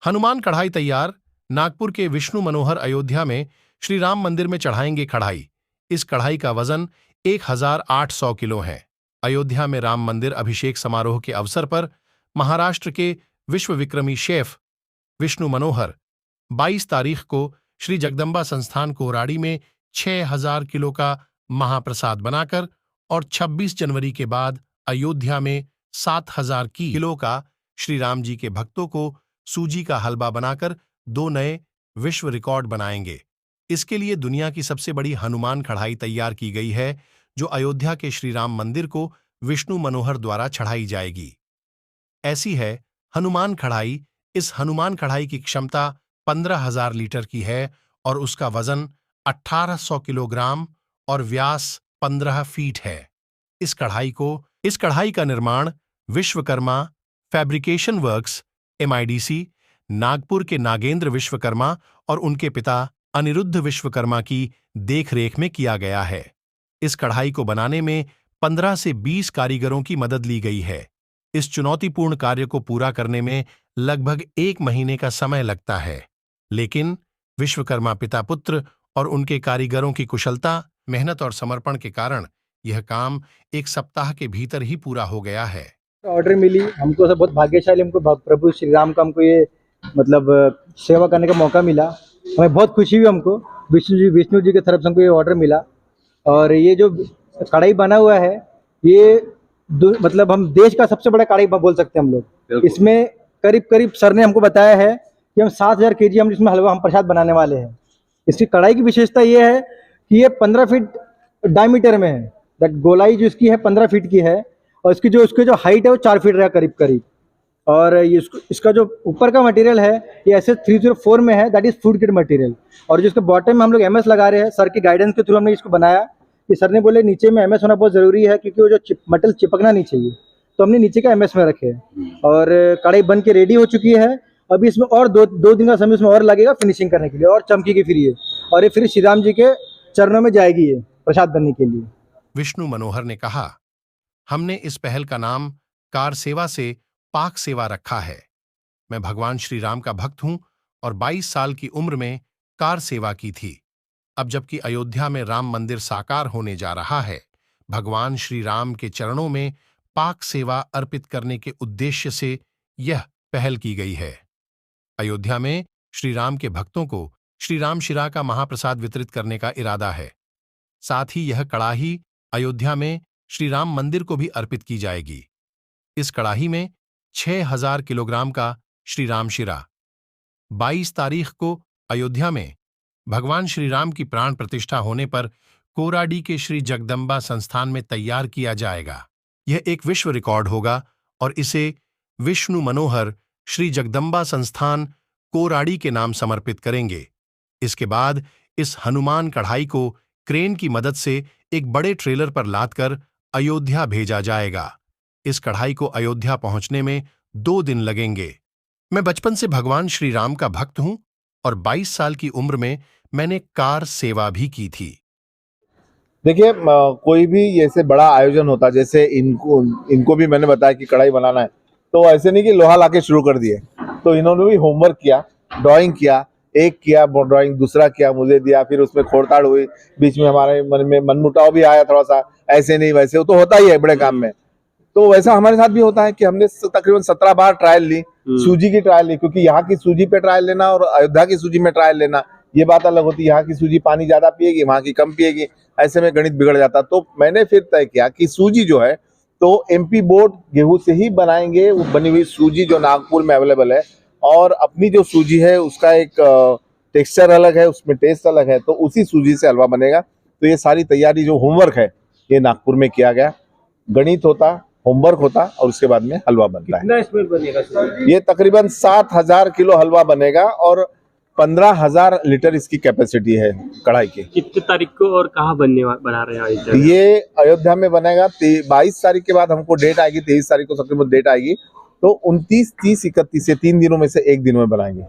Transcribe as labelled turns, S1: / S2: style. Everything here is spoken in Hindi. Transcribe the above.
S1: हनुमान कढ़ाई तैयार। नागपुर के विष्णु मनोहर अयोध्या में श्री राम मंदिर में चढ़ाएंगे कढ़ाई। इस कढ़ाई का वजन 1800 किलो है। अयोध्या में राम मंदिर अभिषेक समारोह के अवसर पर महाराष्ट्र के विश्व विक्रमी शेफ विष्णु मनोहर 22 तारीख को श्री जगदम्बा संस्थान कोराड़ी में 6000 किलो का महाप्रसाद बनाकर और 26 जनवरी के बाद अयोध्या में 7000 किलो का श्री राम जी के भक्तों को सूजी का हलवा बनाकर 2 नए विश्व रिकॉर्ड बनाएंगे। इसके लिए दुनिया की सबसे बड़ी हनुमान कढ़ाई तैयार की गई है, जो अयोध्या के श्री राम मंदिर को विष्णु मनोहर द्वारा चढ़ाई जाएगी। ऐसी है हनुमान कढ़ाई। इस हनुमान कढ़ाई की क्षमता 15,000 लीटर की है और उसका वजन 1800 किलोग्राम और व्यास 15 फीट है। इस कढ़ाई का निर्माण Vishwakarma fabrication works MIDC Nagpur के नागेंद्र विश्वकर्मा और उनके पिता अनिरुद्ध विश्वकर्मा की देखरेख में किया गया है। इस कढ़ाई को बनाने में 15 से 20 कारीगरों की मदद ली गई है। इस चुनौतीपूर्ण कार्य को पूरा करने में लगभग 1 महीने का समय लगता है, लेकिन विश्वकर्मा पिता पुत्र और उनके कारीगरों की कुशलता, मेहनत और समर्पण के कारण यह काम 1 सप्ताह के भीतर ही पूरा हो गया है।
S2: ऑर्डर मिली हमको, सब बहुत भाग्यशाली, हमको प्रभु श्री राम का हमको ये सेवा करने का मौका मिला। हमें बहुत खुशी हुई। हमको विष्णु जी की तरफ से हमको ये ऑर्डर मिला और ये जो कढ़ाई बना हुआ है ये हम देश का सबसे बड़ा कढ़ाई बोल सकते हैं हम लोग। इसमें करीब सर ने हमको बताया है कि हम 7000 kg हम इसमें हलवा हम प्रसाद बनाने वाले हैं। इसकी कढ़ाई की विशेषता ये है कि ये 15 फीट डायमीटर में है। गोलाई जो इसकी है 15 फीट की है और इसकी जो हाइट है वो 4 फीट रहा करीब। और ये इसका जो ऊपर का मटेरियल है ये SS304 में है, that is food grade material. और जो इसके बॉटम में हम लोग MS लगा रहे हैं, सर के गाइडेंस के थ्रू हमने इसको बनाया कि सर ने बोले नीचे में MS होना बहुत ज़रूरी है क्योंकि वो जो मटेरियल चिपकना नहीं चाहिए, तो हमने नीचे का MS में रखे हैं। और कढ़ाई बन के रेडी हो चुकी है। अभी इसमें और दो दिन का समय इसमें और लगेगा फिनिशिंग करने के लिए और चमकेगी फिर ये, और ये फिर श्री राम जी के चरणों में जाएगी ये प्रसाद बनने के लिए।
S1: विष्णु मनोहर ने कहा, हमने इस पहल का नाम कार सेवा से पाक सेवा रखा है। मैं भगवान श्री राम का भक्त हूं और 22 साल की उम्र में कार सेवा की थी। अब जबकि अयोध्या में राम मंदिर साकार होने जा रहा है, भगवान श्री राम के चरणों में पाक सेवा अर्पित करने के उद्देश्य से यह पहल की गई है। अयोध्या में श्री राम के भक्तों को श्री राम शिरा का महाप्रसाद वितरित करने का इरादा है। साथ ही यह कढ़ाई अयोध्या में श्री राम मंदिर को भी अर्पित की जाएगी। इस कढ़ाई में 6000 किलोग्राम का श्री राम शिरा 22 तारीख को अयोध्या में भगवान श्री राम की प्राण प्रतिष्ठा होने पर कोराडी के श्री जगदम्बा संस्थान में तैयार किया जाएगा। यह एक विश्व रिकॉर्ड होगा और इसे विष्णु मनोहर श्री जगदम्बा संस्थान कोराडी के नाम समर्पित करेंगे। इसके बाद इस हनुमान कढ़ाई को क्रेन की मदद से एक बड़े ट्रेलर पर लादकर अयोध्या भेजा जाएगा। इस कढ़ाई को अयोध्या पहुंचने में 2 दिन लगेंगे। मैं बचपन से भगवान श्री राम का भक्त हूं और 22 साल की उम्र में मैंने कार सेवा भी की थी।
S3: देखिए, कोई भी ऐसे बड़ा आयोजन होता, जैसे इनको भी मैंने बताया कि कढ़ाई बनाना है, तो ऐसे नहीं कि लोहा लाके शुरू कर दिए। तो इन्होंने भी होमवर्क किया, ड्राइंग किया, एक किया ड्राइंग, दूसरा किया, मुझे दिया, फिर उसमें खोड़ताड़ हुई, बीच में हमारे मन में मनमुटाव भी आया थोड़ा सा, ऐसे नहीं वैसे, वो तो होता ही है बड़े काम में। तो वैसा हमारे साथ भी होता है कि हमने तकरीबन 17 बार ट्रायल ली, सूजी की ट्रायल ली, क्योंकि यहाँ की सूजी पे ट्रायल लेना और अयोध्या की सूजी में ट्रायल लेना ये बात अलग होती है। यहाँ की सूजी पानी ज्यादा पिएगी, वहाँ की कम पिएगी, ऐसे में गणित बिगड़ जाता। तो मैंने फिर तय किया कि सूजी जो है तो MP बोर्ड गेहूं से ही बनाएंगे, वो बनी हुई सूजी जो नागपुर में अवेलेबल है, और अपनी जो सूजी है उसका एक टेक्सचर अलग है, उसमें टेस्ट अलग है, तो उसी सूजी से हलवा बनेगा। तो ये सारी तैयारी जो होमवर्क है ये नागपुर में किया गया। गणित होता, होमवर्क होता और उसके बाद में हलवा बनता है।
S2: कितना इसमें बनेगा?
S3: ये तकरीबन 7000 किलो हलवा बनेगा और 15,000 लीटर इसकी कैपेसिटी है कढ़ाई की।
S4: कितनी तारीख को और कहाँ बना रहे हैं?
S3: ये अयोध्या में बनेगा। 22 तारीख के बाद हमको डेट आएगी, 23 तारीख को तकरीबन डेट आएगी, तो 29, 30, 31 से 3 दिनों में से 1 दिन में बनाएंगे।